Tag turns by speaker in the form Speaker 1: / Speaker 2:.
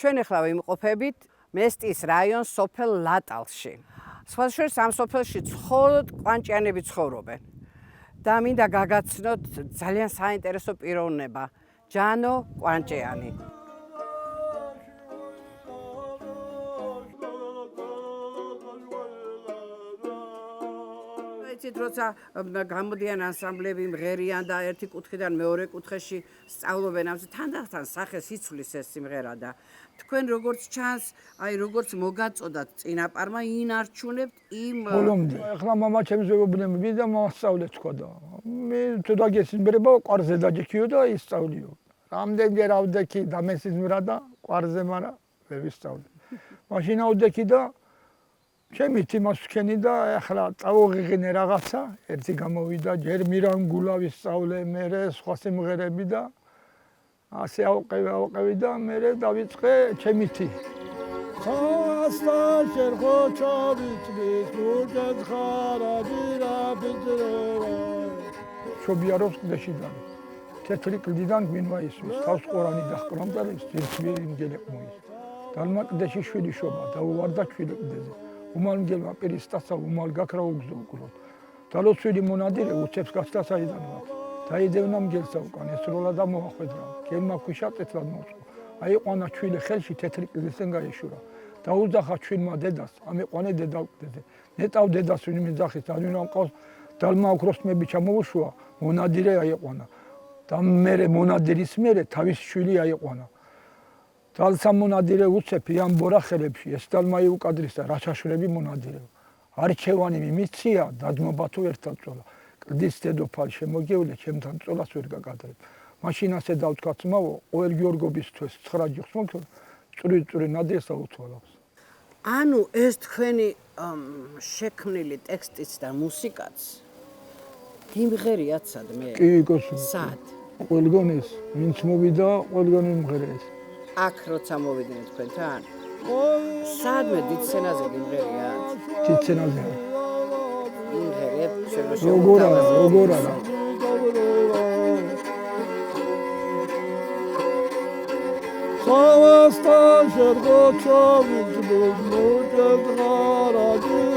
Speaker 1: ჩვენ ახლა ვიმყოფებით მესტის რაიონს სოფელ ლატალში. სხვა შორის ამ სოფელში მხოლოდ კვანჭიანები ცხოვრობენ. და მინდა გაგაცნოთ ძალიან საინტერესო პიროვნება ჯანო კვანჭიანი. როცა გამოდიან ანსამბლები მღერიან და ერთი კუთხიდან მეორე კუთხეში სწავლობენ ამას თანდათან სახეს იცვლის ეს სიმღერა და თქვენ როგორც ჩანს აი როგორც მოგაწოდათ წინაპარმა ინარჩუნებთ იმ
Speaker 2: ბოლომდე ახლა მამა ჩემს ვებობნები და მასწავლე თქვა და მე თუ დაგესიმბრება ყარზე დაჯიქიო და ისწავლიო რამდენჯერ ავდექი და მესიზმრა და ყარზე მარა ვერ ვისწავლე მაშინ ავდექი და ჩემი თიმას ვქენი და ახლა წავიღინე რაღაცა ერთი გამოვიდა ჯერ მირანგულა ვისწავლე მერე სხვა სიმღერები და ასე ავყევი და მერე დავიწყე ჩემი თი ხასლა შერხო ჩავიწვის უჯად ხარაბირა ბიძრევა შობიარობს კლდეშიდან თეთრი კლდიდან გვინვა ისვის თავს ყორანი დაჰკრამტალებს ძირცვიერი მგელი ყმუის დალმა კლდეში შვილი შობა და უვარდა ჩვილი კლდეზე უმალმგელმა პირის სტასა უმალ გაქრა უგზო უკროთ დალოცვილი მონადირე უცებს გასდა საიდანვე დაიდევნა მგელსა უკან ესროლა და მოახვედრა გელმა ქვიშა წეთლად მოწყო აიყვანა ჩვილი ხელში თეთრი კლდესენ გაეშურა დაუძახა ჩვილმა დედას ამეყვანე დედა უკდეზე ნეტავ დედას ვინმე ძახის დანინა მყავს დალმა ოქროსმები ჩამოუშვა მონადირე აიყვანა და მერე მონადირის მერე თავის შვილი აიყვანა დალსა მონადირე უცეფი ამ ბორახელებში ეს დალმა იუკადრისა რაჩაშვრები მონადირე არჩევანი მიმიცია დაძმობა თუ ერთად წოლა კლდის დედოფალ შემოგევლე ჩემთან წოლას ვერ გაგადრებ მაშინ ასე დავთქვა ძმაო ყოველ გიორგობისთვის 9 ჯიხს მოგქონ წვრილ ნადესა უთვალავს
Speaker 1: ანუ ეს თქვენი შექმნილი ტექსტიც და მუსიკაც გიმღერიათ სადმე
Speaker 2: კი გოსო
Speaker 1: სად
Speaker 2: ყველგან ეს ვინც მოვიდა ყველგან იმღერეს
Speaker 1: აქ როცა მოვიდნენ თქვენთან სადმე დიდ სცენაზე გიმღერიათ
Speaker 2: დიდ სცენაზე
Speaker 1: როგორ
Speaker 2: არა Savastan şergo çavuz bu mucad garadı